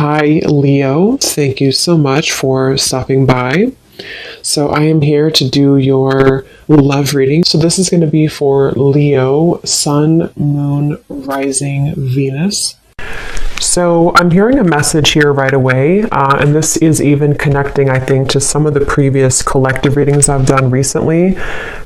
Hi, Leo. Thank you so much for stopping by. So, I am here to do your love reading. So, this is going to be for Leo, Sun, Moon, Rising, Venus. So I'm hearing a message here right away, and this is even connecting, I think, to some of the previous collective readings I've done recently.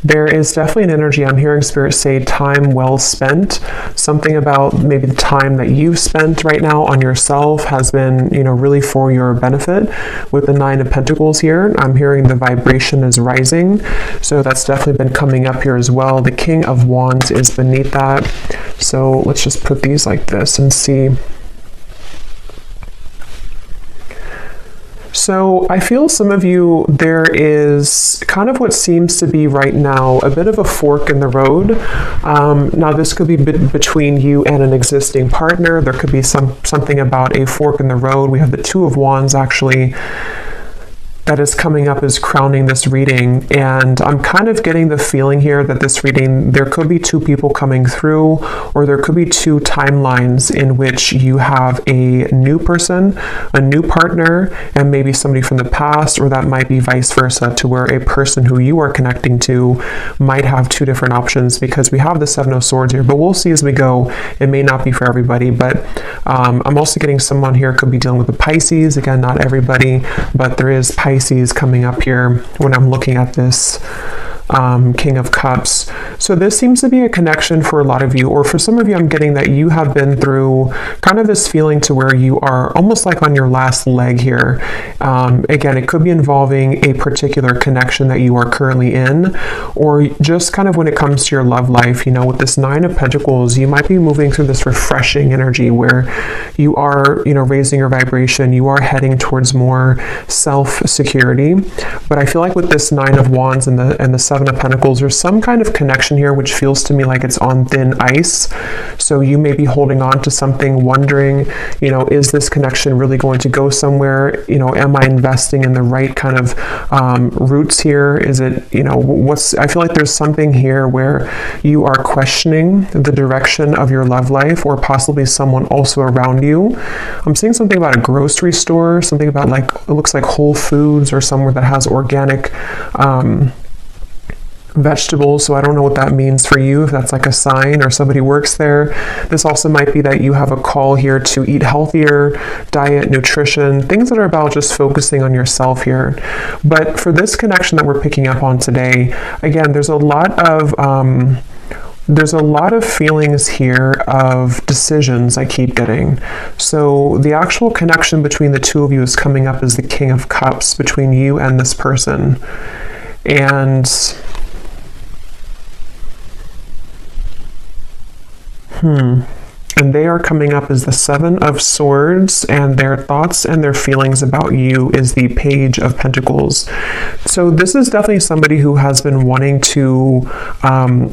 There is definitely an energy. I'm hearing Spirit say time well spent. Something about maybe the time that you've spent right now on yourself has been, really for your benefit. With the Nine of Pentacles here, I'm hearing the vibration is rising. So that's definitely been coming up here as well. The King of Wands is beneath that. So let's just put these like this and see. So I feel some of you, there is kind of what seems to be right now a bit of a fork in the road. Now this could be between you and an existing partner. There could be something about a fork in the road. We have the Two of Wands actually that is coming up as crowning this reading, and I'm kind of getting the feeling here that this reading, there could be two people coming through, or there could be two timelines in which you have a new person, a new partner, and maybe somebody from the past, or that might be vice versa, to where a person who you are connecting to might have two different options, because we have the Seven of Swords here, but we'll see as we go. It may not be for everybody, but I'm also getting someone here could be dealing with the Pisces. Again, not everybody, but there is Pisces coming up here when I'm looking at this King of Cups. So this seems to be a connection for a lot of you, or for some of you, I'm getting that you have been through kind of this feeling to where you are almost like on your last leg here. Again, it could be involving a particular connection that you are currently in, or just kind of when it comes to your love life, with this Nine of Pentacles, you might be moving through this refreshing energy where you are, raising your vibration, you are heading towards more self-security. But I feel like with this Nine of Wands and the Seven of Pentacles, there's some kind of connection here which feels to me like it's on thin ice. So you may be holding on to something, wondering, is this connection really going to go somewhere? Am I investing in the right kind of roots here? Is it, I feel like there's something here where you are questioning the direction of your love life, or possibly someone also around you. I'm seeing something about a grocery store, something about it looks like Whole Foods, or somewhere that has organic vegetables. So I don't know what that means for you, if that's like a sign or somebody works there. This also might be that you have a call here to eat healthier, diet, nutrition, things that are about just focusing on yourself here. But for this connection that we're picking up on today, again, there's a lot of feelings here of decisions I keep getting. So the actual connection between the two of you is coming up as the King of Cups between you and this person. And and they are coming up as the Seven of Swords, and their thoughts and their feelings about you is the Page of Pentacles. So this is definitely somebody who has been wanting to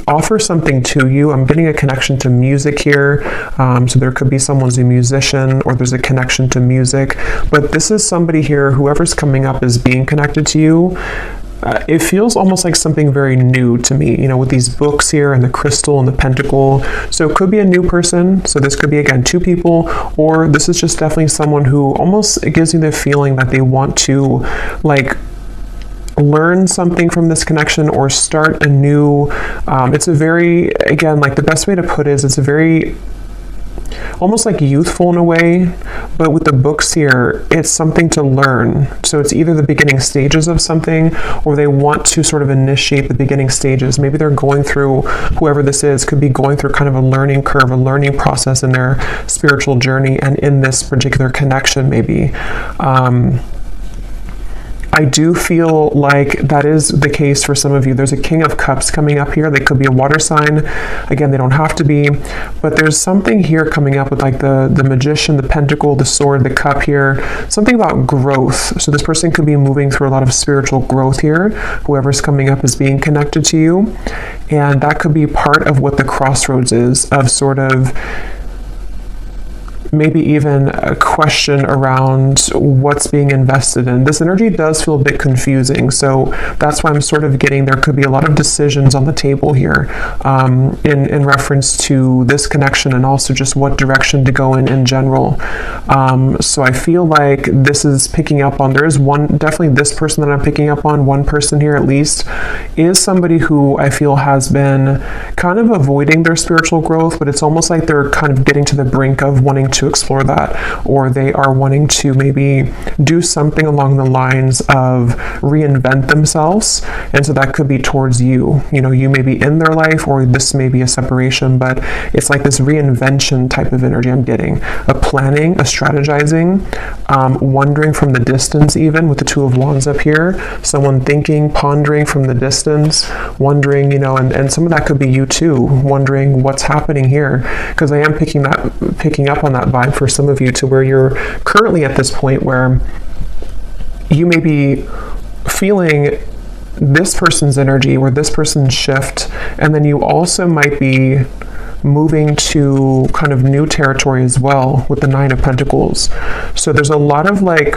offer something to you. I'm getting a connection to music here. So there could be someone who's a musician, or there's a connection to music. But this is somebody here, whoever's coming up as being connected to you. It feels almost like something very new to me, with these books here and the crystal and the pentacle. So it could be a new person. So this could be, again, two people, or this is just definitely someone who almost, it gives me the feeling that they want to learn something from this connection, or start a new, it's a very, again, the best way to put it is it's a very, almost like youthful in a way, but with the books here, it's something to learn. So it's either the beginning stages of something, or they want to sort of initiate the beginning stages. Maybe they're going through, whoever this is, could be going through kind of a learning curve, a learning process in their spiritual journey, and in this particular connection, maybe. I do feel like that is the case for some of you. There's a King of Cups coming up here. They could be a water sign. Again, they don't have to be, but there's something here coming up with the Magician, the Pentacle, the Sword, the Cup here. Something about growth. So this person could be moving through a lot of spiritual growth here, whoever's coming up is being connected to you. And that could be part of what the crossroads is, of sort of maybe even a question around what's being invested in. This energy does feel a bit confusing, so that's why I'm sort of getting there could be a lot of decisions on the table here in reference to this connection, and also just what direction to go in general. So I feel like this is picking up on, there is definitely this person that I'm picking up on, one person here at least, is somebody who I feel has been kind of avoiding their spiritual growth, but it's almost like they're kind of getting to the brink of wanting to explore that, or they are wanting to maybe do something along the lines of reinvent themselves. And so that could be towards you. You may be in their life, or this may be a separation, but it's like this reinvention type of energy I'm getting. A planning, a strategizing, wondering from the distance, even with the Two of Wands up here. Someone thinking, pondering from the distance, wondering, and some of that could be you too, wondering what's happening here. Because I am picking up on that vibe for some of you, to where you're currently at this point where you may be feeling this person's energy or this person's shift, and then you also might be moving to kind of new territory as well with the Nine of Pentacles. So there's a lot of like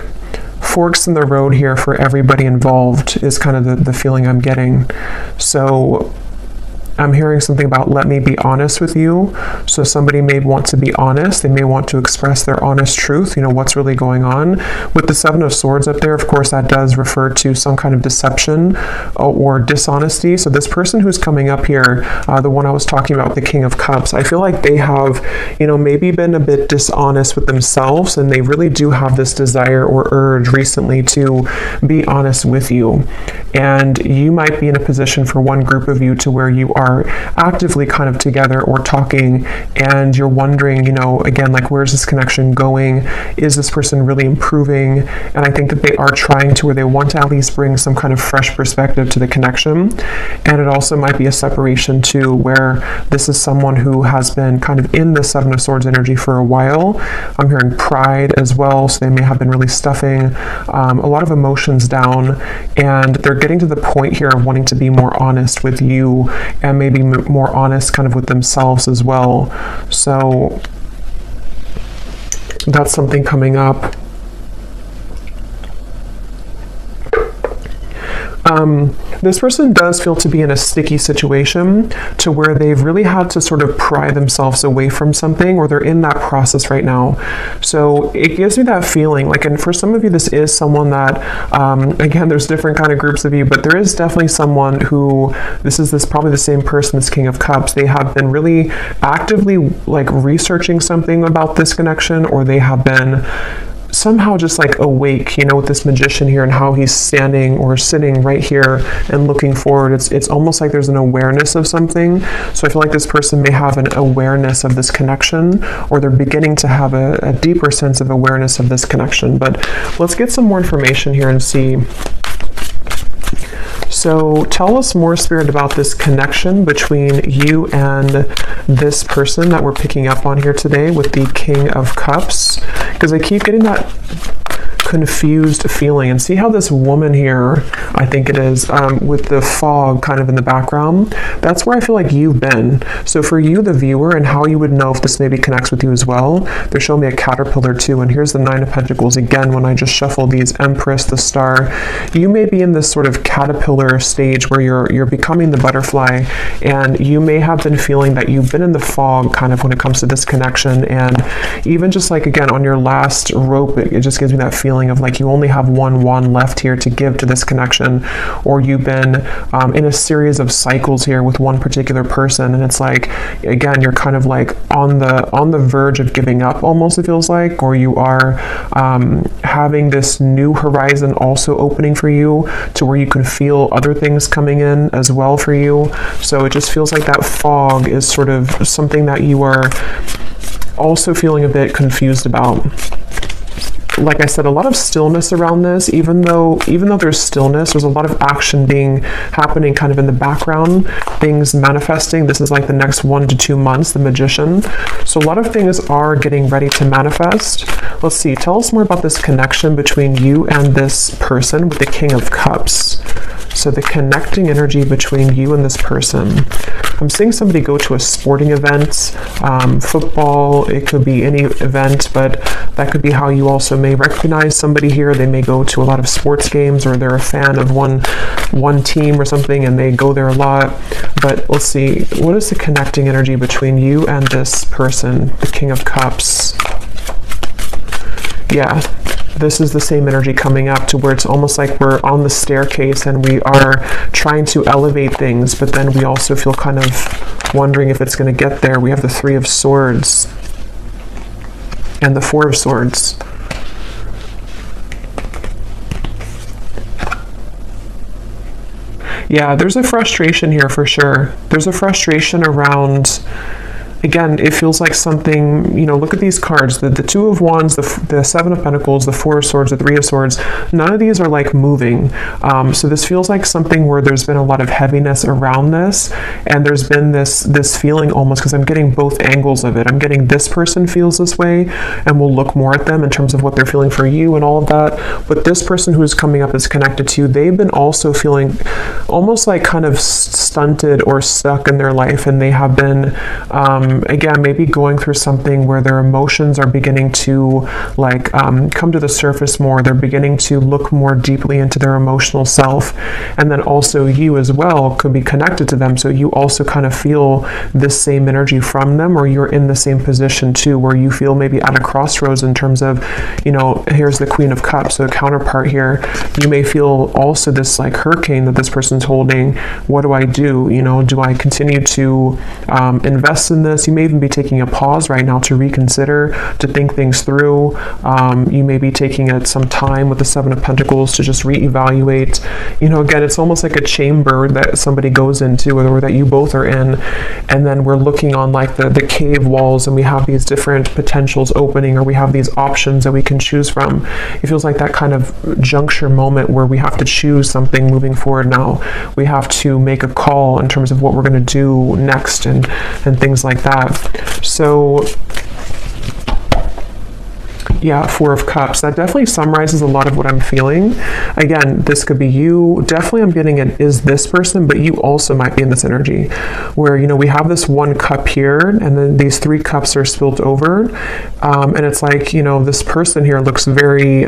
forks in the road here for everybody involved, is kind of the feeling I'm getting. So I'm hearing something about, let me be honest with you. So somebody may want to be honest. They may want to express their honest truth, what's really going on. With the Seven of Swords up there, of course, that does refer to some kind of deception or dishonesty. So this person who's coming up here, the one I was talking about, the King of Cups, I feel like they have, maybe been a bit dishonest with themselves, and they really do have this desire or urge recently to be honest with you. And you might be in a position for one group of you to where you are actively kind of together or talking, and you're wondering, again, like, where's this connection going? Is this person really improving? And I think that they are trying to, where they want to at least bring some kind of fresh perspective to the connection. And it also might be a separation too, where this is someone who has been kind of in the Seven of Swords energy for a while. I'm hearing pride as well, so they may have been really stuffing a lot of emotions down, and they're getting to the point here of wanting to be more honest with you, and maybe more honest kind of with themselves as well. So that's something coming up. This person does feel to be in a sticky situation, to where they've really had to sort of pry themselves away from something, or they're in that process right now. So it gives me that feeling, like, and for some of you, this is someone that, again, there's different kind of groups of you, but there is definitely someone who, this probably the same person, this King of Cups. They have been really actively like researching something about this connection, or they have been somehow just like awake, with this Magician here and how he's standing or sitting right here and looking forward. It's almost like there's an awareness of something. So I feel like this person may have an awareness of this connection, or they're beginning to have a deeper sense of awareness of this connection. But let's get some more information here and see. So tell us more, Spirit, about this connection between you and this person that we're picking up on here today with the King of Cups, because I keep getting that confused feeling. And see how this woman here, I think it is, with the fog kind of in the background, that's where I feel like you've been. So for you, the viewer, and how you would know if this maybe connects with you as well, they're showing me a caterpillar too, and here's the Nine of Pentacles again. When I just shuffle these, Empress, the Star, you may be in this sort of caterpillar stage where you're becoming the butterfly, and you may have been feeling that you've been in the fog kind of when it comes to this connection. And even just like, again, on your last rope, it just gives me that feeling of like you only have one wand left here to give to this connection, or you've been in a series of cycles here with one particular person, and it's like, again, you're kind of like on the verge of giving up almost, it feels like, or you are having this new horizon also opening for you, to where you can feel other things coming in as well for you. So it just feels like that fog is sort of something that you are also feeling a bit confused about. Like I said, a lot of stillness around this. Even though there's stillness, there's a lot of action happening kind of in the background, things manifesting. This is like the next 1 to 2 months, the Magician. So a lot of things are getting ready to manifest. Let's see, tell us more about this connection between you and this person with the King of Cups. So the connecting energy between you and this person. I'm seeing somebody go to a sporting event, football, it could be any event, but that could be how you also may recognize somebody here. They may go to a lot of sports games, or they're a fan of one team or something and they go there a lot. But let's see, what is the connecting energy between you and this person? The King of Cups. Yeah, this is the same energy coming up to where it's almost like we're on the staircase and we are trying to elevate things, but then we also feel kind of wondering if it's going to get there. We have the Three of Swords and the Four of Swords. Yeah, there's a frustration here for sure. There's a frustration around, again, it feels like something, you know, look at these cards, the Two of Wands, the Seven of Pentacles, the Four of Swords, the Three of Swords. None of these are like moving. So this feels like something where there's been a lot of heaviness around this, and there's been this feeling almost, because I'm getting both angles of it. I'm getting this person feels this way, and we'll look more at them in terms of what they're feeling for you and all of that. But this person who's coming up is connected to you. They've been also feeling almost like kind of stunted or stuck in their life, and they have been again, maybe going through something where their emotions are beginning to like come to the surface more. They're beginning to look more deeply into their emotional self. And then also you as well could be connected to them. So you also kind of feel this same energy from them, or you're in the same position too, where you feel maybe at a crossroads in terms of, you know, here's the Queen of Cups, so a counterpart here. You may feel also this like hurricane that this person's holding. What do I do? You know, do I continue to invest in this? You may even be taking a pause right now to reconsider, to think things through. You may be taking some time with the Seven of Pentacles to just reevaluate. You know, again, it's almost like a chamber that somebody goes into, or that you both are in, and then we're looking on like the cave walls, and we have these different potentials opening, or we have these options that we can choose from. It feels like that kind of juncture moment where we have to choose something moving forward now. We have to make a call in terms of what we're going to do next, and things like that. So yeah, Four of Cups. That definitely summarizes a lot of what I'm feeling. Again, this could be you. Definitely I'm getting it is this person, but you also might be in this energy where, you know, we have this one cup here, and then these three cups are spilled over. And it's like, you know, this person here looks very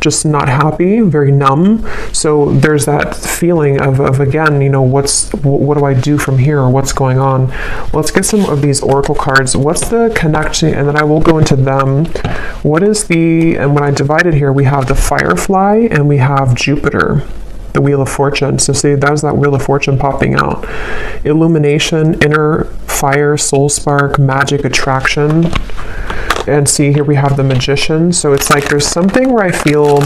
just not happy, very numb. So there's that feeling of again, you know, what do I do from here, or what's going on? Let's get some of these oracle cards. What's the connection? And then I will go into them. What is and when I divide it here, we have the Firefly and we have Jupiter, the Wheel of Fortune. So see, that was that Wheel of Fortune popping out. Illumination, inner fire, soul spark, magic, attraction. And see, here we have the Magician. So it's like there's something where I feel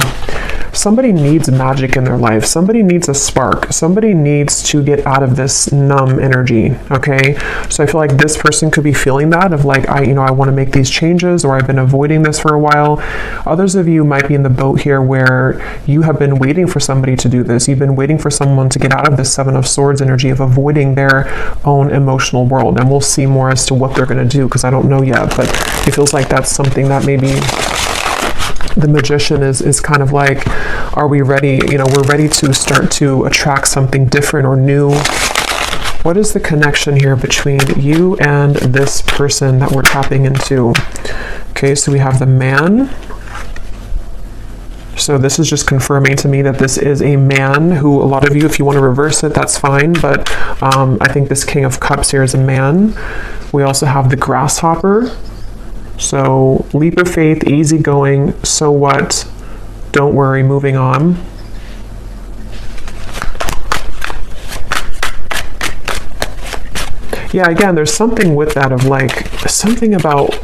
somebody needs magic in their life. Somebody needs a spark. Somebody needs to get out of this numb energy, okay? So I feel like this person could be feeling that of like, I want to make these changes, or I've been avoiding this for a while. Others of you might be in the boat here where you have been waiting for somebody to do this. You've been waiting for someone to get out of this Seven of Swords energy of avoiding their own emotional world. And we'll see more as to what they're going to do, because I don't know yet, but it feels like that's something that maybe the Magician is kind of like, are we ready? You know, we're ready to start to attract something different or new. What is the connection here between you and this person that we're tapping into? Okay, so we have the Man. So this is just confirming to me that this is a man who, a lot of you, if you want to reverse it, that's fine. But I think this King of Cups here is a man. We also have the Grasshopper. So leap of faith, easygoing, so what? Don't worry, moving on. Yeah, again, there's something with that of like, something about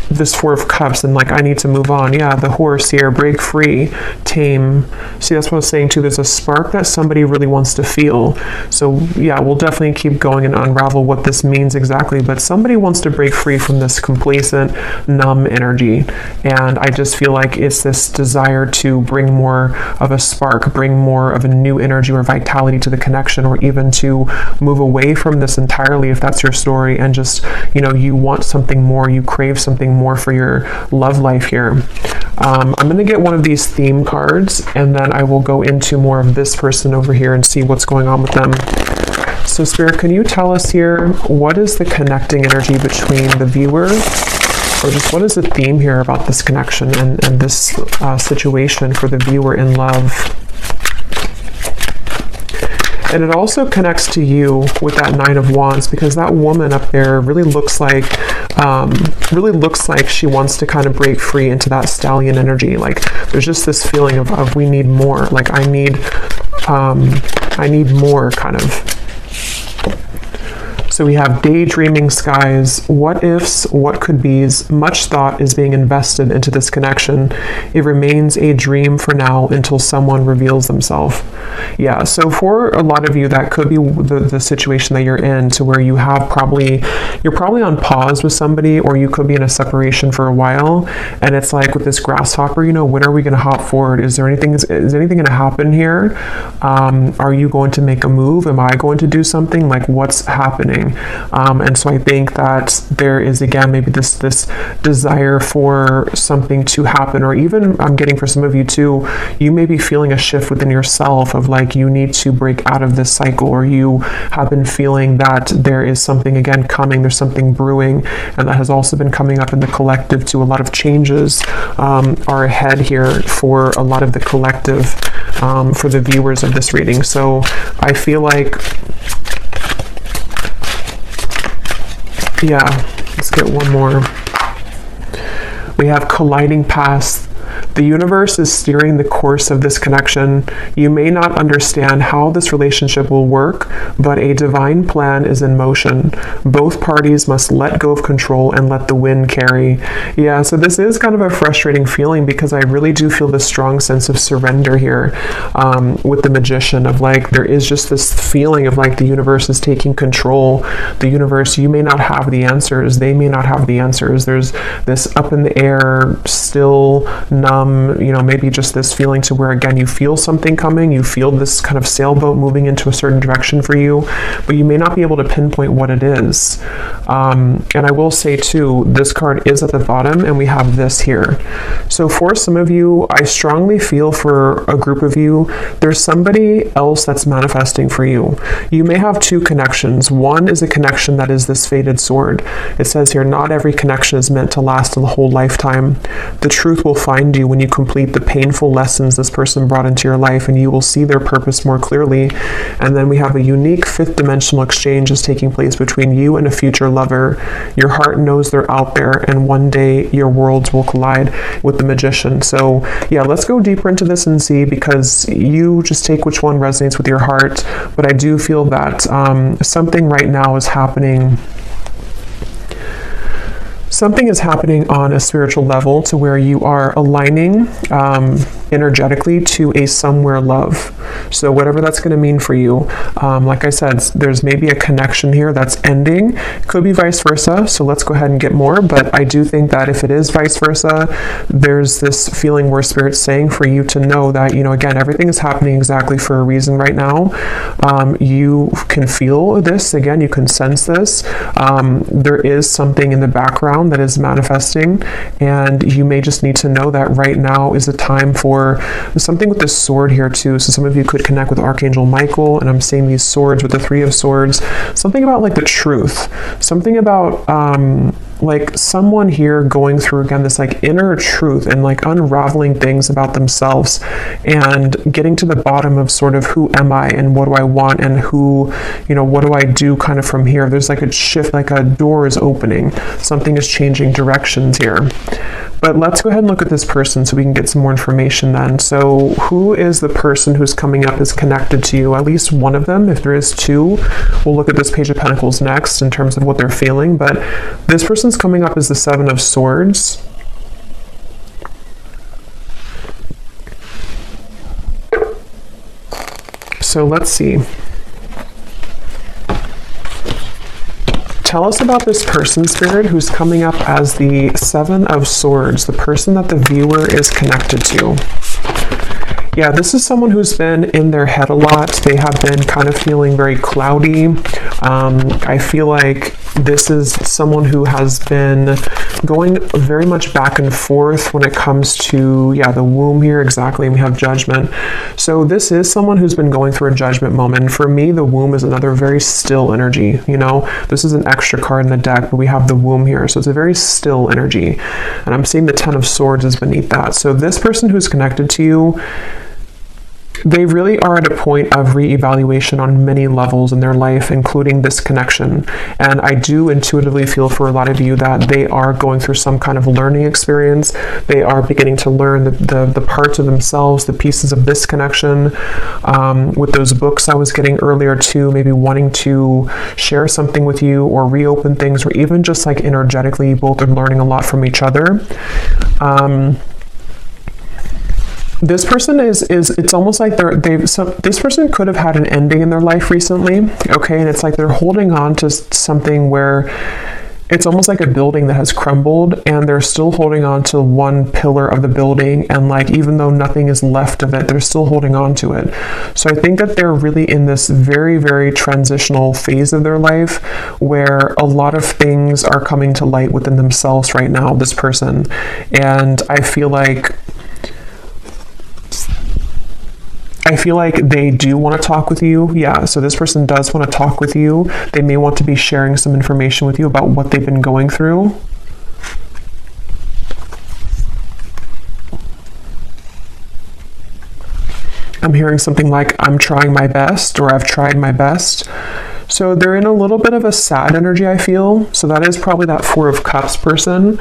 this Four of Cups and like, I need to move on. Yeah, the Horse here, break free, tame. See, that's what I was saying too. There's a spark that somebody really wants to feel. So yeah, we'll definitely keep going and unravel what this means exactly, but somebody wants to break free from this complacent, numb energy. And I just feel like it's this desire to bring more of a spark, bring more of a new energy or vitality to the connection, or even to move away from this entirely if that's your story, and just, you know, you want something more, you crave something more for your love life here. I'm going to get one of these theme cards, and then I will go into more of this person over here and see what's going on with them. So Spirit, can you tell us here, what is the connecting energy between the viewer, or just what is the theme here about this connection and this situation for the viewer in love? And it also connects to you with that Nine of Wands, because that woman up there really looks like she wants to kind of break free into that stallion energy. Like there's just this feeling of we need more. Like I need more kind of. So we have daydreaming skies, what ifs, what could be's, much thought is being invested into this connection. It remains a dream for now until someone reveals themselves. Yeah, so for a lot of you, that could be the situation that you're in, to where you're probably on pause with somebody, or you could be in a separation for a while, and it's like with this grasshopper, when are we going to hop forward? Is anything going to happen here? Are you going to make a move? Am I going to do something? Like what's happening? And so I think that there is, again, maybe this desire for something to happen, or even I'm getting for some of you too, you may be feeling a shift within yourself of like you need to break out of this cycle, or you have been feeling that there is something again coming, there's something brewing, and that has also been coming up in the collective too. A lot of changes are ahead here for a lot of the collective, for the viewers of this reading. So I feel like, yeah, let's get one more. We have colliding paths. The universe is steering the course of this connection. You may not understand how this relationship will work, but a divine plan is in motion. Both parties must let go of control and let the wind carry. Yeah, so this is kind of a frustrating feeling, because I really do feel this strong sense of surrender here with the Magician, of like there is just this feeling of like the universe is taking control. The universe, you may not have the answers, they may not have the answers. There's this up in the air, still numb, maybe just this feeling to where, again, you feel something coming, you feel this kind of sailboat moving into a certain direction for you, but you may not be able to pinpoint what it is. And I will say too, this card is at the bottom, and we have this here. So for some of you, I strongly feel for a group of you, there's somebody else that's manifesting for you. You may have two connections. One is a connection that is this fated sword. It says here, not every connection is meant to last a whole lifetime. The truth will find you when you complete the painful lessons this person brought into your life, and you will see their purpose more clearly. And then we have a unique fifth dimensional exchange is taking place between you and a future lover. Your heart knows they're out there, and one day your worlds will collide with the Magician. So yeah, let's go deeper into this and see, because you just take which one resonates with your heart. But I do feel that something right now is happening. Something is happening on a spiritual level to where you are aligning energetically to a somewhere love. So whatever that's going to mean for you, like I said, there's maybe a connection here that's ending. It could be vice versa. So let's go ahead and get more. But I do think that if it is vice versa, there's this feeling where Spirit's saying for you to know that, again, everything is happening exactly for a reason right now. You can feel this. Again, you can sense this. There is something in the background that is manifesting, and you may just need to know that right now is a time for something with this sword here too. So some of you could connect with Archangel Michael, and I'm seeing these swords with the Three of Swords. Something about like the truth, something about like someone here going through, again, this like inner truth and like unraveling things about themselves and getting to the bottom of sort of who am I and what do I want and who, what do I do kind of from here. There's like a shift, like a door is opening. Something is changing directions here. But let's go ahead and look at this person so we can get some more information then. So who is the person who's coming up is connected to you? At least one of them. If there is two, we'll look at this Page of Pentacles next in terms of what they're feeling. But this person's coming up as the Seven of Swords. So let's see. Tell us about this person, Spirit, who's coming up as the Seven of Swords, the person that the viewer is connected to. Yeah, this is someone who's been in their head a lot. They have been kind of feeling very cloudy. I feel like this is someone who has been going very much back and forth when it comes to, the womb here, exactly, and we have judgment. So this is someone who's been going through a judgment moment. For me, the womb is another very still energy, This is an extra card in the deck, but we have the womb here, so it's a very still energy. And I'm seeing the Ten of Swords is beneath that. So this person who's connected to you, they really are at a point of reevaluation on many levels in their life, including this connection. And I do intuitively feel for a lot of you that they are going through some kind of learning experience. They are beginning to learn the parts of themselves, the pieces of this connection. With those books I was getting earlier too, maybe wanting to share something with you or reopen things, or even just like energetically, you both are learning a lot from each other. This person it's almost like this person could have had an ending in their life recently, okay? And it's like they're holding on to something where it's almost like a building that has crumbled, and they're still holding on to one pillar of the building, and like, even though nothing is left of it, they're still holding on to it. So I think that they're really in this very, very transitional phase of their life where a lot of things are coming to light within themselves right now, this person. And I feel like they do want to talk with you. Yeah, so this person does want to talk with you. They may want to be sharing some information with you about what they've been going through. I'm hearing something like, I'm trying my best, or I've tried my best. So they're in a little bit of a sad energy, I feel. So that is probably that Four of Cups person.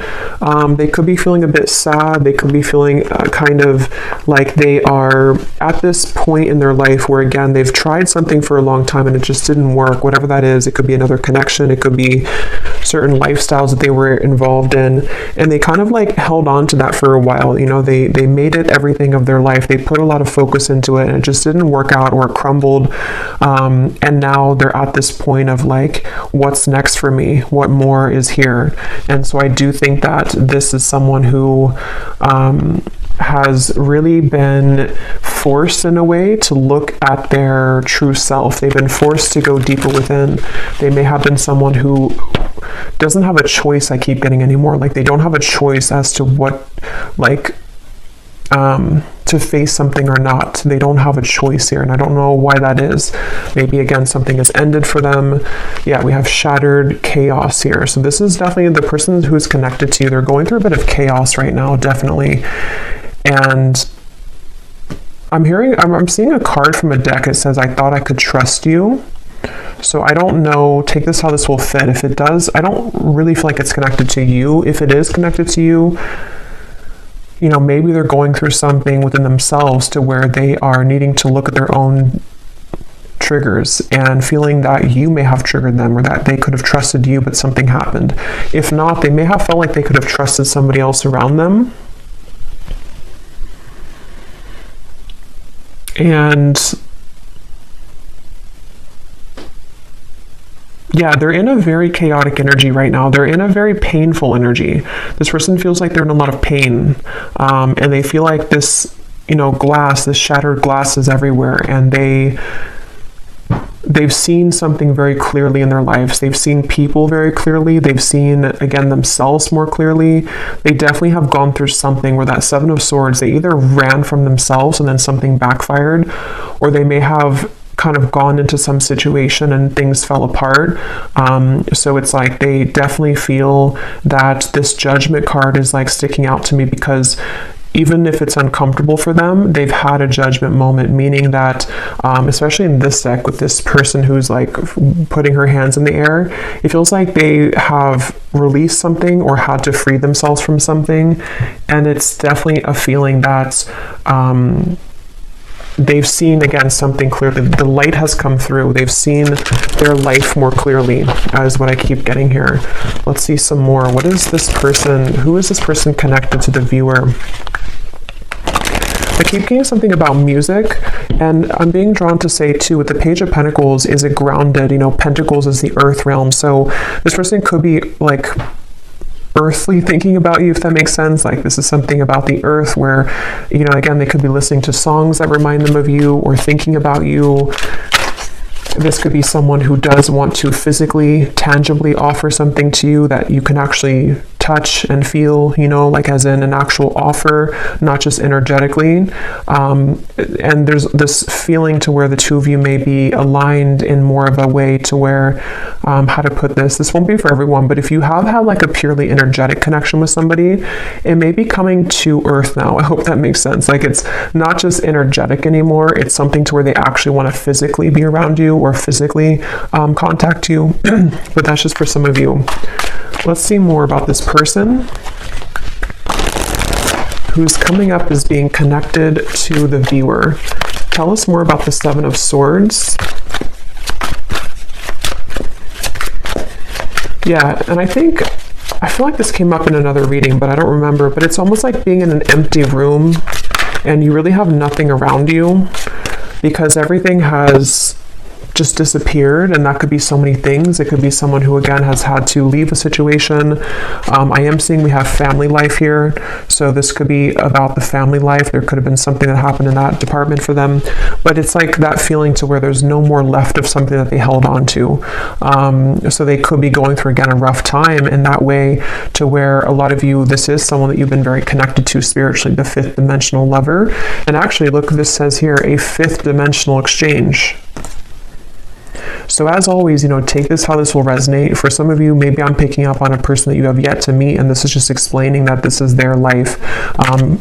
They could be feeling a bit sad. They could be feeling kind of like they are at this point in their life where, again, they've tried something for a long time and it just didn't work, whatever that is. It could be another connection. It could be certain lifestyles that they were involved in. And they kind of like held on to that for a while. They made it everything of their life. They put a lot of focus into it and it just didn't work out, or it crumbled. And now they're at this point of like, what's next for me? What more is here? And so I do think that this is someone who has really been forced in a way to look at their true self. They've been forced to go deeper within. They may have been someone who doesn't have a choice, I keep getting anymore. Like, they don't have a choice as to what, like, to face something or not. They don't have a choice here, and I don't know why that is. Maybe, again, something has ended for them. Yeah, we have shattered chaos here. So this is definitely the person who's connected to you. They're going through a bit of chaos right now, definitely. And I'm seeing a card from a deck. It says, I thought I could trust you. So I don't know, take this how this will fit. If it does, I don't really feel like it's connected to you. If it is connected to you, maybe they're going through something within themselves to where they are needing to look at their own triggers and feeling that you may have triggered them, or that they could have trusted you, but something happened. If not, they may have felt like they could have trusted somebody else around them. And yeah, they're in a very chaotic energy right now. They're in a very painful energy. This person feels like they're in a lot of pain. And they feel like this, glass, this shattered glass is everywhere. And they've seen something very clearly in their lives. They've seen people very clearly. They've seen, again, themselves more clearly. They definitely have gone through something where that Seven of Swords, they either ran from themselves and then something backfired, or they may have kind of gone into some situation and things fell apart. So it's like they definitely feel that this Judgment card is like sticking out to me, because even if it's uncomfortable for them, they've had a judgment moment, meaning that, especially in this deck with this person who's like putting her hands in the air, it feels like they have released something or had to free themselves from something. And it's definitely a feeling that, they've seen, again, something clearly. The light has come through. They've seen their life more clearly, is what I keep getting here. Let's see some more. What is this person? Who is this person connected to the viewer? I keep getting something about music, and I'm being drawn to say too, with the Page of Pentacles, is it grounded? Pentacles is the earth realm. So this person could be like earthly thinking about you, if that makes sense. Like, this is something about the earth where, again, they could be listening to songs that remind them of you or thinking about you. This could be someone who does want to physically, tangibly offer something to you that you can actually touch and feel, like as in an actual offer, not just energetically. And there's this feeling to where the two of you may be aligned in more of a way to where, how to put this won't be for everyone, but if you have had like a purely energetic connection with somebody, it may be coming to earth now. I hope that makes sense. Like it's not just energetic anymore. It's something to where they actually want to physically be around you or physically contact you. But that's just for some of you. Let's see more about this person who's coming up as being connected to the viewer. Tell us more about the Seven of Swords. Yeah, and I feel like this came up in another reading, but I don't remember. But it's almost like being in an empty room and you really have nothing around you because everything has just disappeared, and that could be so many things. It could be someone who again has had to leave a situation. I am seeing we have family life here, so this could be about the family life. There could have been something that happened in that department for them, but it's like that feeling to where there's no more left of something that they held on to. So they could be going through again a rough time in that way, to where a lot of you, this is someone that you've been very connected to spiritually, the fifth dimensional lover. And actually, look, this says here a fifth dimensional exchange. So as always, take this how this will resonate. For some of you, maybe I'm picking up on a person that you have yet to meet, and this is just explaining that this is their life.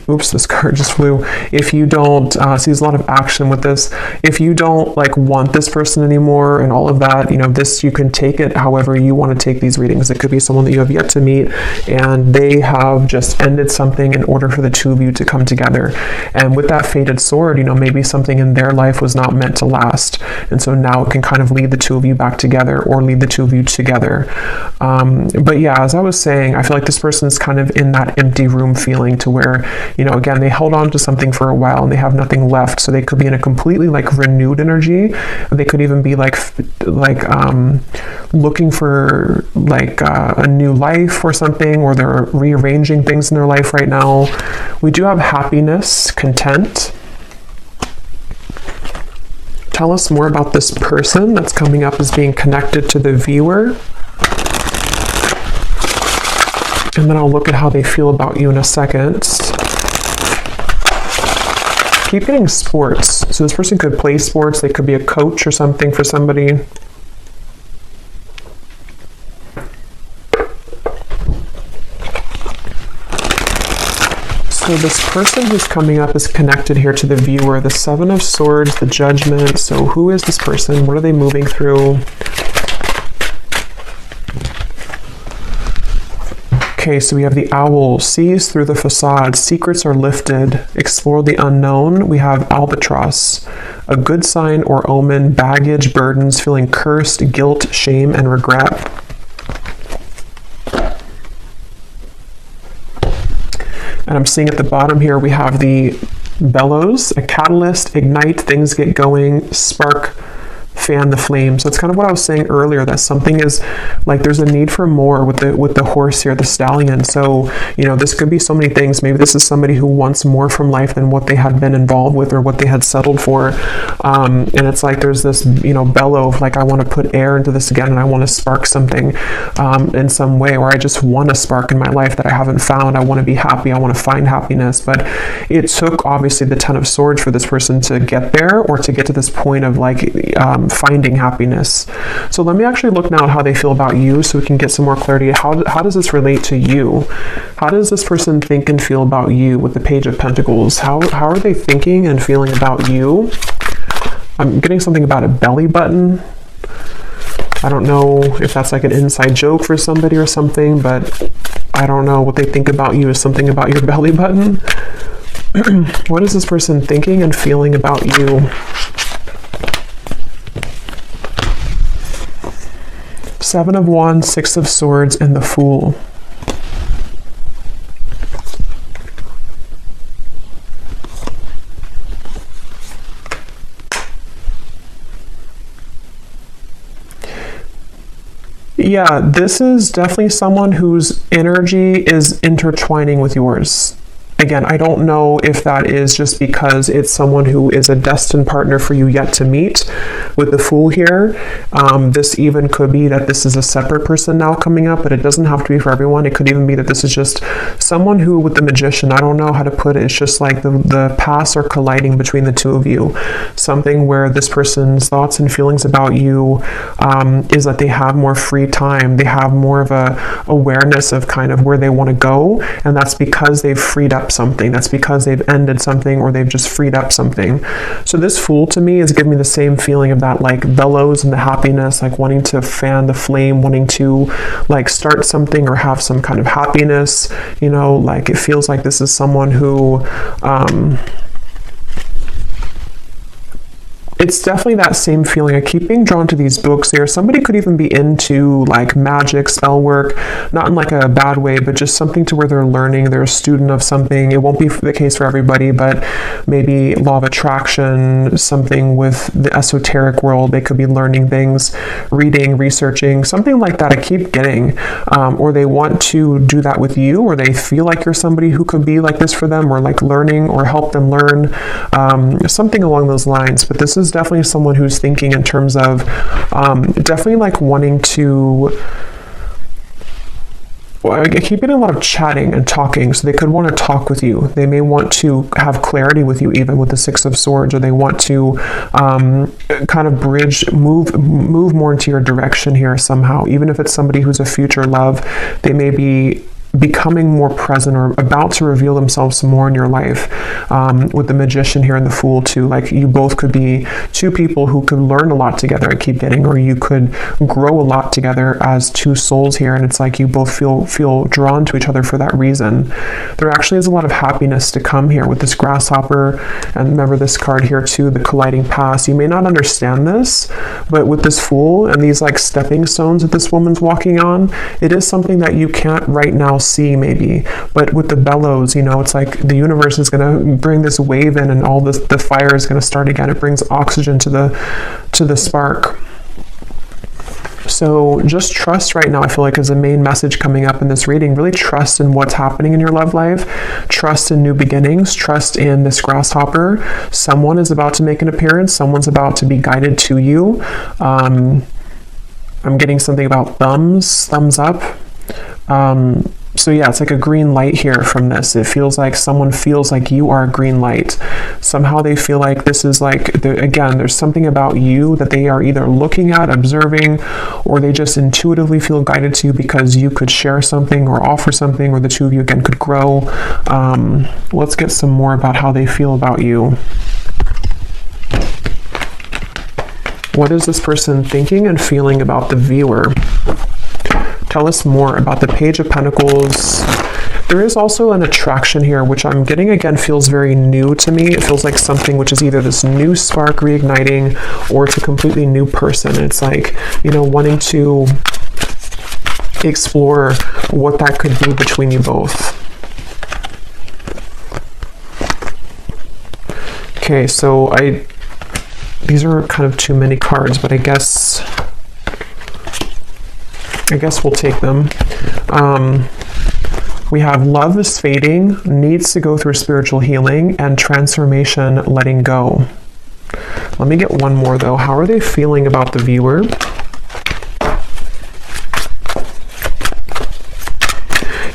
Oops, this card just flew. If you don't, see there's a lot of action with this. If you don't want this person anymore and all of that, this, you can take it however you want to take these readings. It could be someone that you have yet to meet, and they have just ended something in order for the two of you to come together. And with that fated sword, maybe something in their life was not meant to last. And so now it can kind of lead the two of you back together or lead the two of you together. But yeah, as I was saying, I feel like this person is kind of in that empty room feeling to where, again, they held on to something for a while and they have nothing left. So they could be in a completely renewed energy. They could even be looking for a new life or something, or they're rearranging things in their life right now. We do have happiness, content. Tell us more about this person that's coming up as being connected to the viewer. And then I'll look at how they feel about you in a second. Keep getting sports. So this person could play sports. They could be a coach or something for somebody. So this person who's coming up is connected here to the viewer, the Seven of Swords, the Judgment. So who is this person? What are they moving through? Okay, so we have the Owl, sees through the facade, secrets are lifted, explore the unknown. We have Albatross, a good sign or omen, baggage, burdens, feeling cursed, guilt, shame, and regret. And I'm seeing at the bottom here, we have the Bellows, a catalyst, ignite, things get going, spark, fan the flame. So it's kind of what I was saying earlier, that something is there's a need for more with the horse here, the stallion. So this could be so many things. Maybe this is somebody who wants more from life than what they had been involved with or what they had settled for, and it's there's this bellow of I want to put air into this again, and I want to spark something in some way, or I just want a spark in my life that I haven't found. I want to be happy, I want to find happiness. But it took obviously the Ten of Swords for this person to get there, or to get to this point of finding happiness. So let me actually look now at how they feel about you, so we can get some more clarity. How does this relate to you? How does this person think and feel about you with the Page of Pentacles? How are they thinking and feeling about you? I'm getting something about a belly button. I don't know if that's an inside joke for somebody or something, but I don't know. What they think about you is something about your belly button. What is this person thinking and feeling about you? Seven of Wands, Six of Swords, and the Fool. Yeah, this is definitely someone whose energy is intertwining with yours. Again, I don't know if that is just because it's someone who is a destined partner for you yet to meet with the Fool here. This even could be that this is a separate person now coming up, but it doesn't have to be for everyone. It could even be that this is just someone who, with the Magician, I don't know how to put it. It's just like the paths are colliding between the two of you. Something where this person's thoughts and feelings about you is that they have more free time. They have more of a awareness of kind of where they want to go, and that's because they've freed up something. That's because they've ended something, or they've just freed up something. So this Fool to me is giving me the same feeling of that like bellows and the happiness, like wanting to fan the flame, wanting to like start something or have some kind of happiness, you know, like it feels like this is someone who it's definitely that same feeling. I keep being drawn to these books here. Somebody could even be into like magic, spell work, not in like a bad way, but just something to where they're learning, they're a student of something. It won't be the case for everybody, but maybe law of attraction, something with the esoteric world. They could be learning things, reading, researching, something like that. I keep getting, or they want to do that with you, or they feel like you're somebody who could be like this for them, or like learning or help them learn, something along those lines. But this is definitely someone who's thinking in terms of definitely like wanting to, well, I keep getting a lot of chatting and talking, so they could want to talk with you. They may want to have clarity with you, even with the Six of Swords, or they want to kind of move more into your direction here somehow. Even if it's somebody who's a future love, they may be becoming more present or about to reveal themselves some more in your life. With the Magician here and the Fool too, like you both could be two people who could learn a lot together, I keep getting, or you could grow a lot together as two souls here, and it's like you both feel drawn to each other for that reason. There actually is a lot of happiness to come here with this Grasshopper, and remember this card here too, the colliding past. You may not understand this, but with this Fool and these like stepping stones that this woman's walking on, it is something that you can't right now see maybe, but with the bellows, you know, it's like the universe is going to bring this wave in, and all this, the fire is going to start again. It brings oxygen to the spark. So just trust right now, I feel like, is a main message coming up in this reading. Really trust in what's happening in your love life. Trust in new beginnings. Trust in this Grasshopper. Someone is about to make an appearance. Someone's about to be guided to you. I'm getting something about thumbs up. So yeah, it's like a green light here from this. It feels like someone feels like you are a green light. Somehow they feel like this is like, again, there's something about you that they are either looking at, observing, or they just intuitively feel guided to you because you could share something or offer something, or the two of you again could grow. Let's get some more about how they feel about you. What is this person thinking and feeling about the viewer? Tell us more about the Page of Pentacles. There is also an attraction here, which I'm getting again feels very new to me. It feels like something which is either this new spark reigniting, or it's a completely new person. It's like, you know, wanting to explore what that could be between you both. Okay, so these are kind of too many cards, but I guess we'll take them. We have love is fading, needs to go through spiritual healing, and transformation, letting go. Let me get one more though. How are they feeling about the viewer?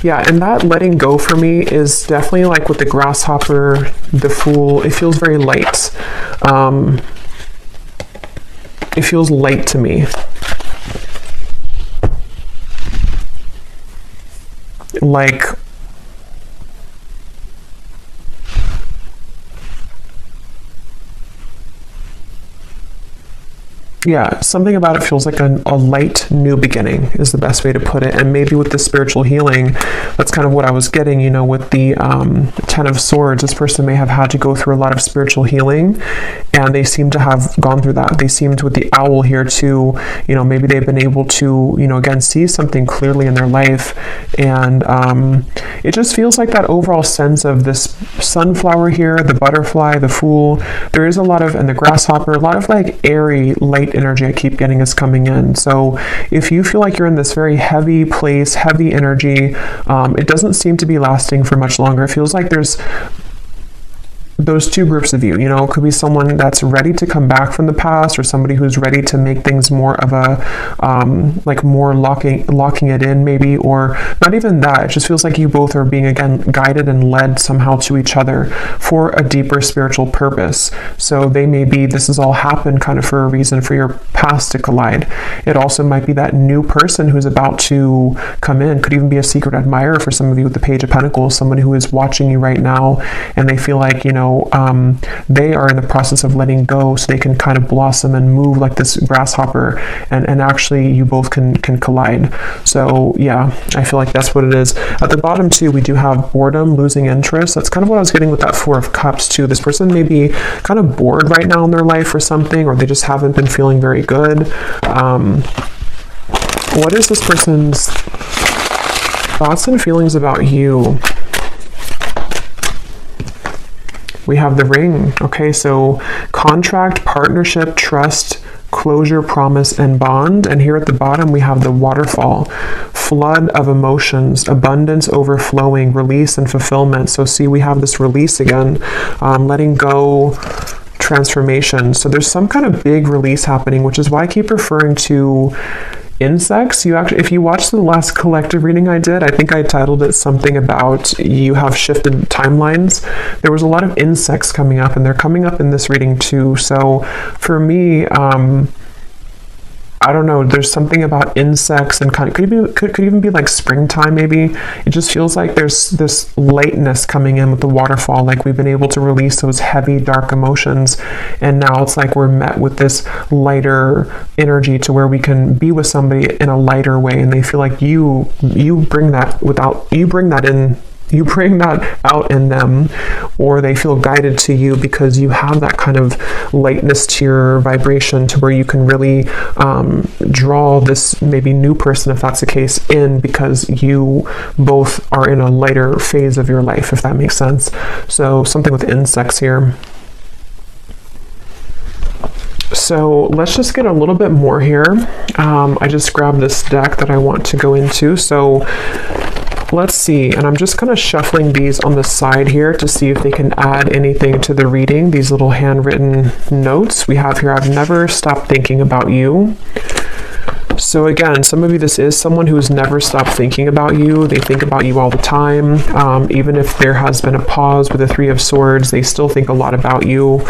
Yeah, and that letting go for me is definitely like with the Grasshopper, the Fool. It feels very light. It feels light to me. Like, yeah, something about it feels like a light new beginning is the best way to put it. And maybe with the spiritual healing, that's kind of what I was getting, you know, with the Ten of Swords. This person may have had to go through a lot of spiritual healing, and they seem to have gone through that. They seemed with the Owl here to, you know, maybe they've been able to, you know, again, see something clearly in their life. And it just feels like that overall sense of this Sunflower here, the Butterfly, the Fool. There is a lot of, and the Grasshopper, a lot of like airy, light energy I keep getting is coming in. So if you feel like you're in this very heavy place, heavy energy, it doesn't seem to be lasting for much longer. It feels like there's those two groups of you, it could be someone that's ready to come back from the past, or somebody who's ready to make things more of a like more locking it in maybe, or not even that. It just feels like you both are being, again, guided and led somehow to each other for a deeper spiritual purpose. So this has all happened kind of for a reason, for your past to collide. It also might be that new person who's about to come in. Could even be a secret admirer for some of you with the Page of Pentacles, somebody who is watching you right now and they feel like, they are in the process of letting go so they can kind of blossom and move like this grasshopper, and actually you both can collide. So yeah, I feel like that's what it is. At the bottom too, we do have boredom, losing interest. That's kind of what I was getting with that Four of Cups too. This person may be kind of bored right now in their life or something, or they just haven't been feeling very good. What is this person's thoughts and feelings about you? We have the Ring. Okay, so contract, partnership, trust, closure, promise, and bond. And here at the bottom, we have the Waterfall. Flood of emotions, abundance, overflowing, release, and fulfillment. So see, we have this release again, letting go, transformation. So there's some kind of big release happening, which is why I keep referring to insects. If you watched the last collective reading I did, I think I titled it something about you have shifted timelines. There was a lot of insects coming up, and they're coming up in this reading too. So for me, I don't know, there's something about insects, and kind of could even be like springtime maybe. It just feels like there's this lightness coming in with the Waterfall, like we've been able to release those heavy dark emotions, and now it's like we're met with this lighter energy to where we can be with somebody in a lighter way, and they feel like you bring that out in them, or they feel guided to you because you have that kind of lightness to your vibration, to where you can really draw this maybe new person, if that's the case, in, because you both are in a lighter phase of your life, if that makes sense. So something with insects here. So let's just get a little bit more here. I just grabbed this deck that I want to go into. So let's see, and I'm just kind of shuffling these on the side here to see if they can add anything to the reading. These little handwritten notes we have here. I've never stopped thinking about you. So again, some of you, this is someone who's never stopped thinking about you. They think about you all the time. Even if there has been a pause with the Three of Swords, they still think a lot about you.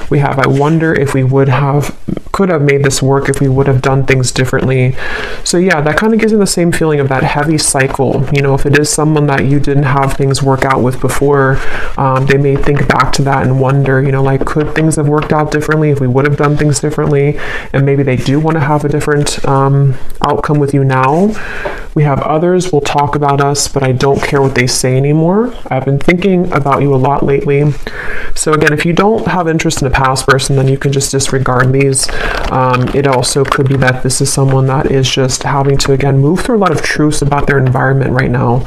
We have, I wonder if we could have made this work if we would have done things differently. So yeah, that kind of gives me the same feeling of that heavy cycle. If it is someone that you didn't have things work out with before, they may think back to that and wonder, like, could things have worked out differently if we would have done things differently? And maybe they do want to have a different outcome with you now. We have others will talk about us, but I don't care what they say anymore. I've been thinking about you a lot lately. So again, if you don't have interest in a past person, then you can just disregard these. It also could be that this is someone that is just having to, again, move through a lot of truths about their environment right now.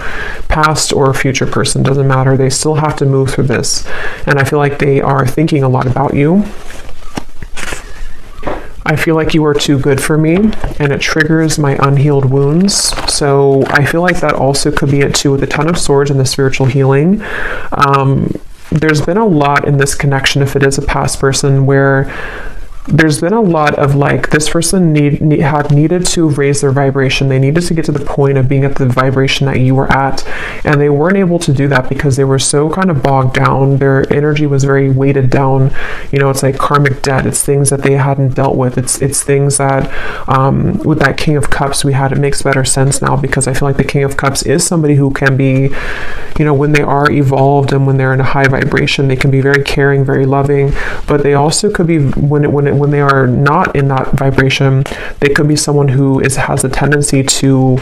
Past or future person, doesn't matter. They still have to move through this. And I feel like they are thinking a lot about you. I feel like you are too good for me, and it triggers my unhealed wounds. So I feel like that also could be it too, with the Ten of Swords and the spiritual healing. There's been a lot in this connection, if it is a past person, where there's been a lot of like, this person had needed to raise their vibration. They needed to get to the point of being at the vibration that you were at, and they weren't able to do that because they were so kind of bogged down. Their energy was very weighted down. It's like karmic debt. It's things that they hadn't dealt with. It's things that with that King of Cups we had, it makes better sense now, because I feel like the King of Cups is somebody who can be, when they are evolved and when they're in a high vibration, they can be very caring, very loving, but they also could be, when they are not in that vibration, they could be someone who has a tendency to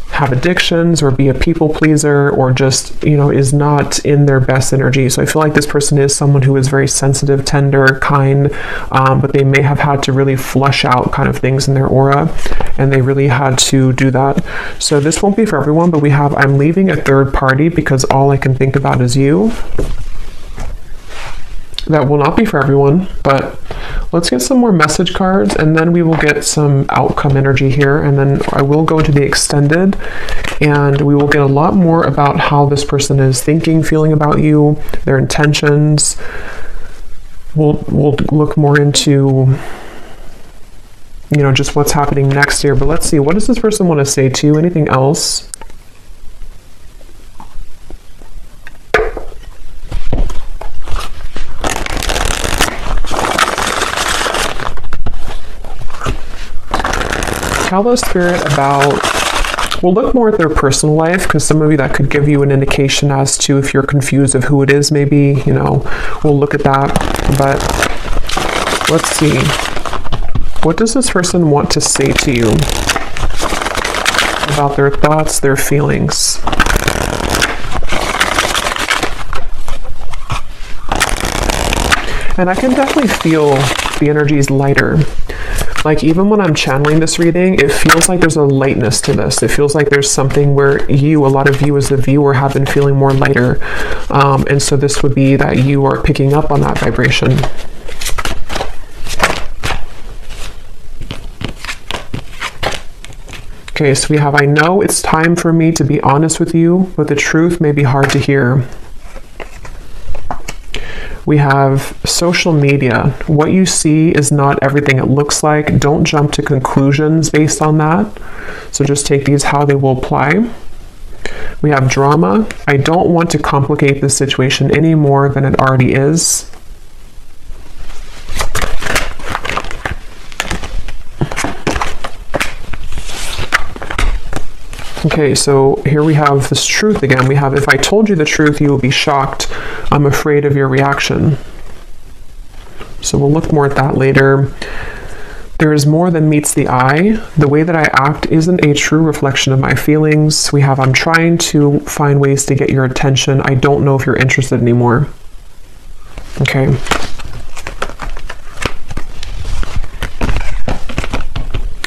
have addictions or be a people pleaser, or just, is not in their best energy. So I feel like this person is someone who is very sensitive, tender, kind, but they may have had to really flush out kind of things in their aura, and they really had to do that. So this won't be for everyone, but we have, I'm leaving a third party because all I can think about is you. That will not be for everyone, but Let's get some more message cards, and then we will get some outcome energy here, and then I will go into the extended, and we will get a lot more about how this person is thinking, feeling about you, their intentions. We'll look more into, you know, just what's happening next here. But let's see, what does this person want to say to you? Anything else? Tell the Spirit about, we'll look more at their personal life, because some of you, that could give you an indication as to if you're confused of who it is, maybe, you know, we'll look at that. But let's see, what does this person want to say to you about their thoughts, their feelings? And I can definitely feel the energies lighter. Like, even when I'm channeling this reading, it feels like there's a lightness to this. It feels like there's something where you, a lot of you as the viewer, have been feeling more lighter. And so this would be that you are picking up on that vibration. Okay, so we have, I know it's time for me to be honest with you, but the truth may be hard to hear. We have social media. What you see is not everything it looks like. Don't jump to conclusions based on that. So just take these how they will apply. We have drama. I don't want to complicate the situation any more than it already is. Okay, so here we have this truth again. We have, if I told you the truth, you will be shocked. I'm afraid of your reaction. So we'll look more at that later. There is more than meets the eye. The way that I act isn't a true reflection of my feelings. We have, I'm trying to find ways to get your attention. I don't know if you're interested anymore. Okay.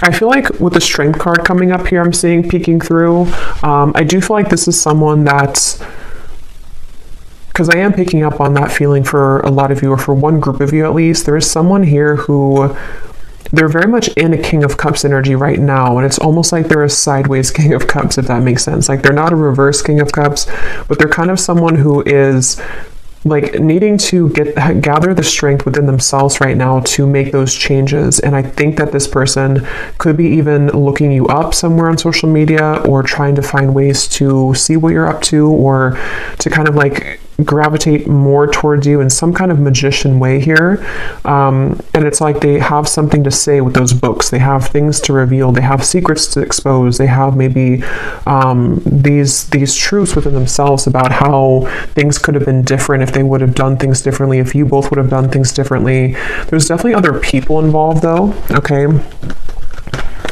I feel like with the Strength card coming up here, I'm seeing peeking through. I do feel like this is someone that's, because I am picking up on that feeling for a lot of you, or for one group of you at least. There is someone here who, they're very much in a King of Cups energy right now, and it's almost like they're a sideways King of Cups, if that makes sense. Like, they're not a reverse King of Cups, but they're kind of someone who is like needing to gather the strength within themselves right now to make those changes. And I think that this person could be even looking you up somewhere on social media, or trying to find ways to see what you're up to, or to kind of like gravitate more towards you in some kind of magician way here. And it's like they have something to say with those books. They have things to reveal. They have secrets to expose. They have maybe these truths within themselves about how things could have been different if they would have done things differently, if you both would have done things differently. There's definitely other people involved though, okay?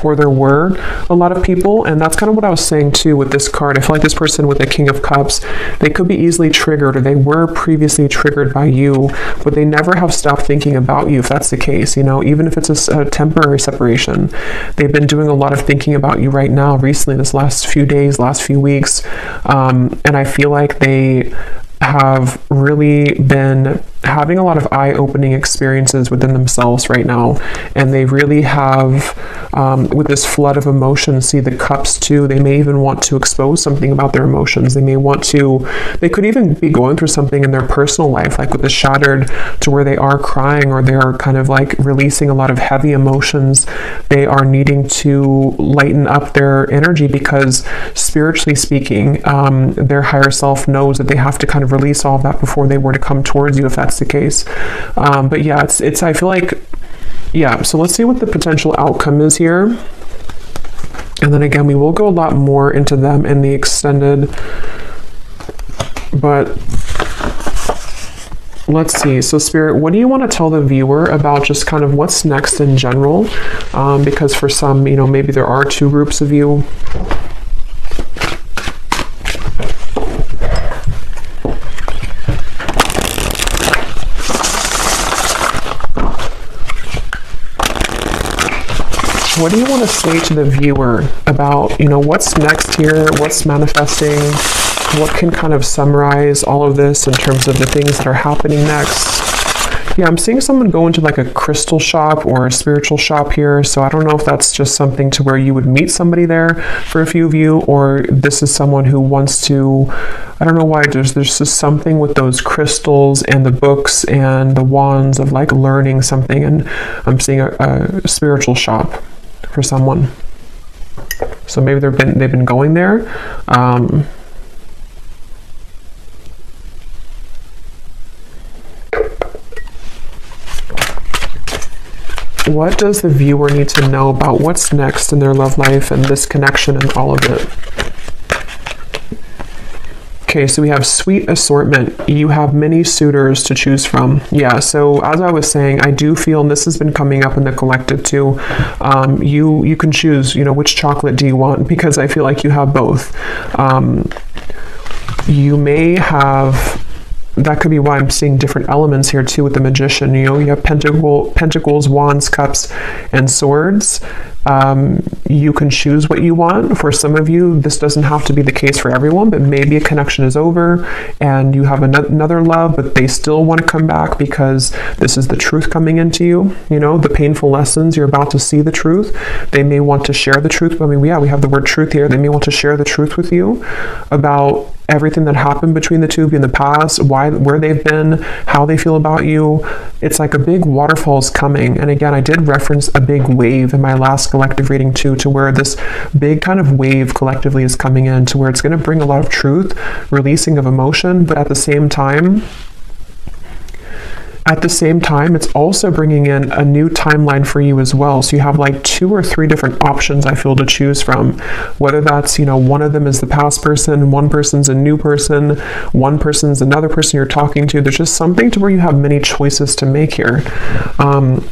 Or there were a lot of people, and that's kind of what I was saying too with this card. I feel like this person with the King of Cups, they could be easily triggered, or they were previously triggered by you, but they never have stopped thinking about you, if that's the case, you know, even if it's a temporary separation. They've been doing a lot of thinking about you right now, recently, this last few days, last few weeks, and I feel like they have really been having a lot of eye-opening experiences within themselves right now, and they really have, with this flood of emotions, see the cups too. They may even want to expose something about their emotions. They may want to, they could even be going through something in their personal life, like with the Shattered, to where they are crying, or they are kind of like releasing a lot of heavy emotions. They are needing to lighten up their energy, because spiritually speaking, their higher self knows that they have to kind of release all of that before they were to come towards you, if that's the case. But yeah, it's I feel like, yeah, so let's see what the potential outcome is here. And then again, we will go a lot more into them in the extended, but let's see. So Spirit, what do you want to tell the viewer about just kind of what's next in general? Because for some, you know, maybe there are two groups of you. What do you want to say to the viewer about, you know, what's next here, what's manifesting, what can kind of summarize all of this in terms of the things that are happening next? Yeah, I'm seeing someone go into like a crystal shop or a spiritual shop here. So I don't know if that's just something to where you would meet somebody there for a few of you, or this is someone who wants to, I don't know why, there's just something with those crystals and the books and the wands of like learning something. And I'm seeing a spiritual shop for someone. So maybe they've been going there. What does the viewer need to know about what's next in their love life and this connection and all of it? Okay, so we have sweet assortment. You have many suitors to choose from. Yeah, so as I was saying, I do feel, and this has been coming up in the collective too, you can choose, which chocolate do you want, because I feel like you have both. You may have, that could be why I'm seeing different elements here too with the Magician. You have pentacles, wands, cups, and swords. You can choose what you want. For some of you, this doesn't have to be the case for everyone, but maybe a connection is over and you have another love, but they still want to come back because this is the truth coming into you. The painful lessons, you're about to see the truth. They may want to share the truth. We have the word truth here. They may want to share the truth with you about everything that happened between the two of you in the past, where they've been, how they feel about you. It's like a big waterfall is coming. And again, I did reference a big wave in my last collective reading too, to where this big kind of wave collectively is coming in, to where it's going to bring a lot of truth, releasing of emotion, but at the same time, it's also bringing in a new timeline for you as well. So you have like 2 or 3 different options, I feel, to choose from. Whether that's, one of them is the past person, one person's a new person, one person's another person you're talking to. There's just something to where you have many choices to make here.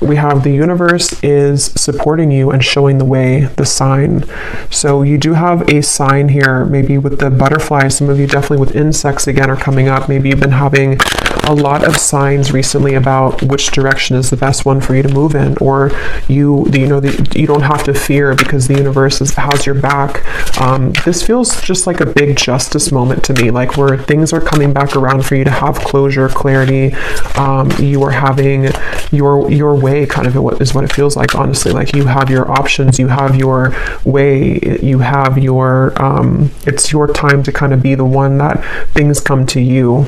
We have the universe is supporting you and showing the way, the sign. So you do have a sign here, maybe with the butterflies. Some of you definitely with insects again are coming up. Maybe you've been having a lot of signs recently about which direction is the best one for you to move in, or you don't have to fear because the universe has your back. This feels just like a big justice moment to me, like where things are coming back around for you to have closure, clarity. You are having your way, kind of is what it feels like, honestly. Like you have your options, you have your way, you have your it's your time to kind of be the one that things come to you.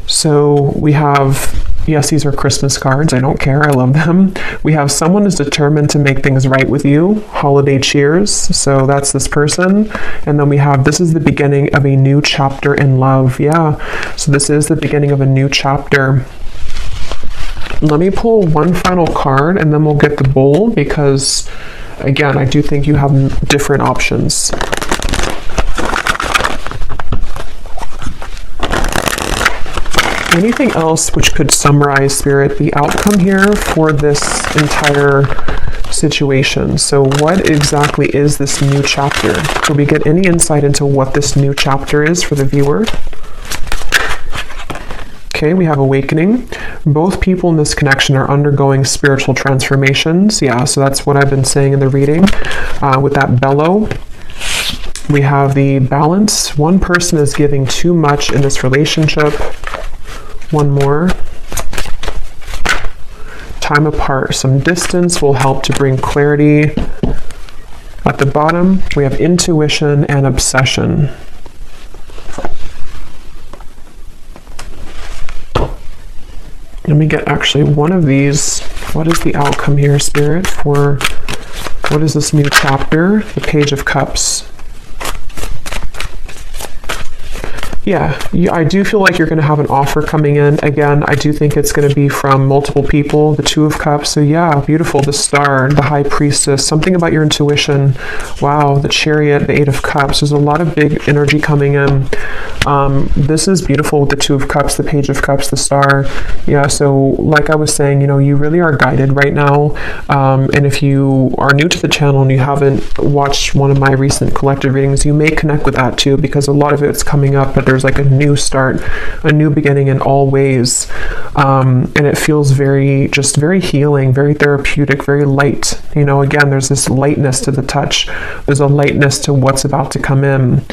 So we have, yes, these are Christmas cards. I don't care. I love them. We have someone is determined to make things right with you. Holiday cheers. So that's this person. And then we have, this is the beginning of a new chapter in love. Yeah. So this is the beginning of a new chapter. Let me pull one final card and then we'll get the bowl, because again, I do think you have different options. Anything else which could summarize, Spirit, the outcome here for this entire situation? So what exactly is this new chapter? Could we get any insight into what this new chapter is for the viewer? Okay, we have awakening. Both people in this connection are undergoing spiritual transformations. Yeah, so that's what I've been saying in the reading with that bellow. We have the balance. One person is giving too much in this relationship. One more. Time apart. Some distance will help to bring clarity. At the bottom, we have intuition and obsession. Let me get actually one of these. What is the outcome here, Spirit, for what is this new chapter? The Page of Cups. Yeah, I do feel like you're going to have an offer coming in. Again, I do think it's going to be from multiple people. The Two of Cups. So yeah, beautiful. The Star, the High Priestess, something about your intuition. Wow, the Chariot, the Eight of Cups. There's a lot of big energy coming in. This is beautiful with the Two of Cups, the Page of Cups, the Star. Yeah, so like I was saying, you really are guided right now. And if you are new to the channel and you haven't watched one of my recent collective readings, you may connect with that too, because a lot of it's coming up, but there's like a new start, a new beginning in all ways. And it feels very healing, very therapeutic, very light. Again, there's this lightness to the touch. There's a lightness to what's about to come in.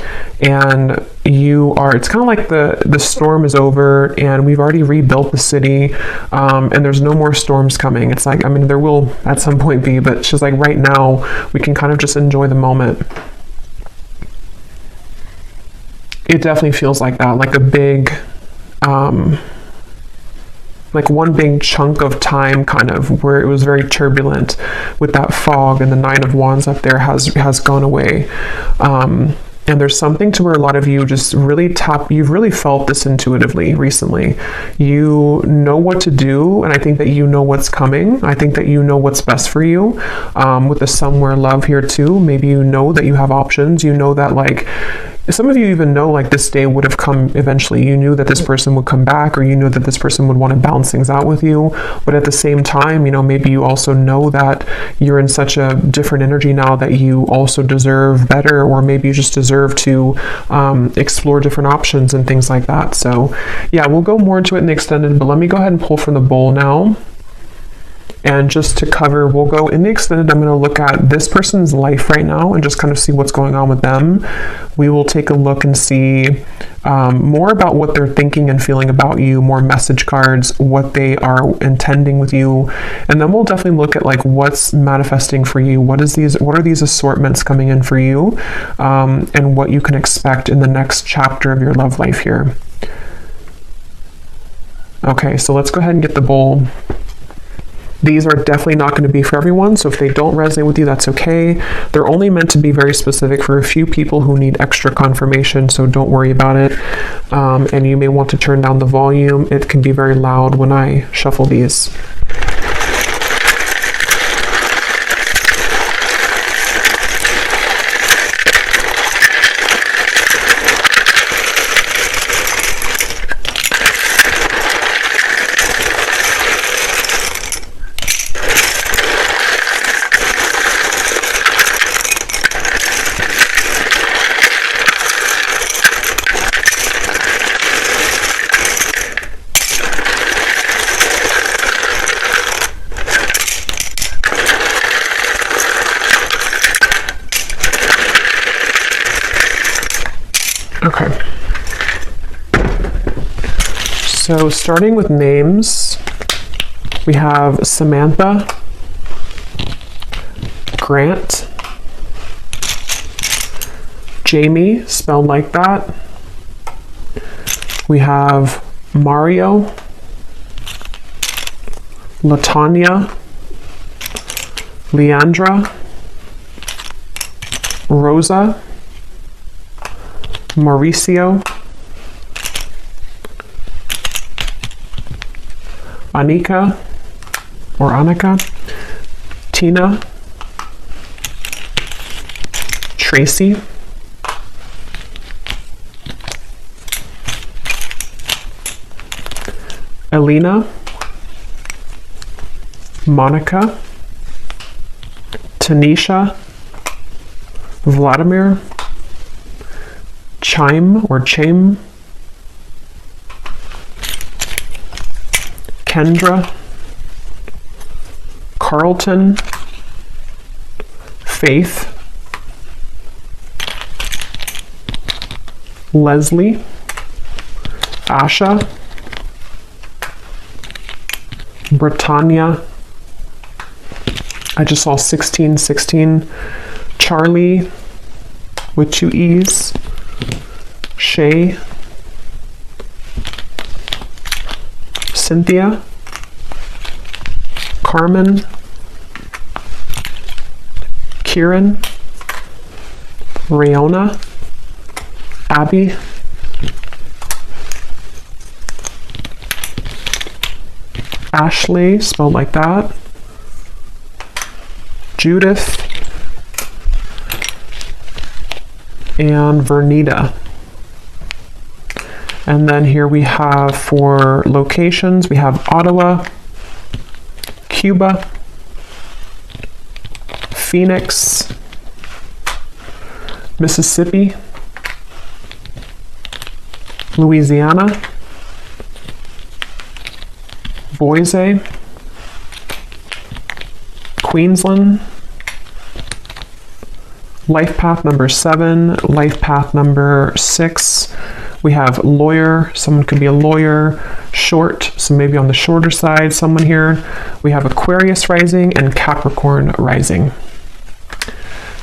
And it's kind of like the storm is over and we've already rebuilt the city, and there's no more storms coming. It's like, there will at some point be, but she's like, right now we can kind of just enjoy the moment. It definitely feels like that, like a big, like one big chunk of time, kind of, where it was very turbulent with that fog, and the Nine of Wands up there has gone away. And there's something to where a lot of you just you've really felt this intuitively recently. You know what to do, and I think that you know what's coming. I think that you know what's best for you. With the somewhere love here too, maybe you know that you have options. You know that, like, some of you even know, like, this day would have come eventually. You knew that this person would come back, or you knew that this person would want to balance things out with you. But at the same time, maybe you also know that you're in such a different energy now that you also deserve better, or maybe you just deserve to explore different options and things like that. So yeah, we'll go more into it in the extended, but let me go ahead and pull from the bowl now. And just to cover, we'll go in the extended. I'm going to look at this person's life right now and just kind of see what's going on with them. We will take a look and see more about what they're thinking and feeling about you, more message cards, what they are intending with you. And then we'll definitely look at, like, what's manifesting for you. What are these assortments coming in for you, and what you can expect in the next chapter of your love life here. Okay, so let's go ahead and get the bowl. These are definitely not going to be for everyone, so if they don't resonate with you, that's okay. They're only meant to be very specific for a few people who need extra confirmation, so don't worry about it. And you may want to turn down the volume. It can be very loud when I shuffle these. Okay. So starting with names, we have Samantha, Grant, Jamie, spelled like that. We have Mario, Latanya, Leandra, Rosa, Mauricio, Anika, Tina, Tracy, Elena, Monica, Tanisha, Vladimir, Chaim, Kendra, Carlton, Faith, Leslie, Asha, Britannia, I just saw 1616, Charlie with 2 E's, Shay, Cynthia, Carmen, Kieran, Rayona, Abby, Ashley, spelled like that, Judith, and Vernita. And then here we have, for locations, we have Ottawa, Cuba, Phoenix, Mississippi, Louisiana, Boise, Queensland, life path number 7, life path number 6. We have lawyer, someone could be a lawyer, short, so maybe on the shorter side, someone here. We have Aquarius rising and Capricorn rising.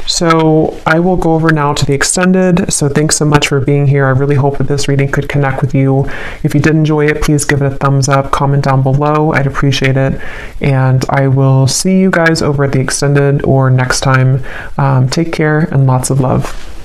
So I will go over now to the extended. So thanks so much for being here. I really hope that this reading could connect with you. If you did enjoy it, please give it a thumbs up, comment down below. I'd appreciate it. And I will see you guys over at the extended or next time. Take care and lots of love.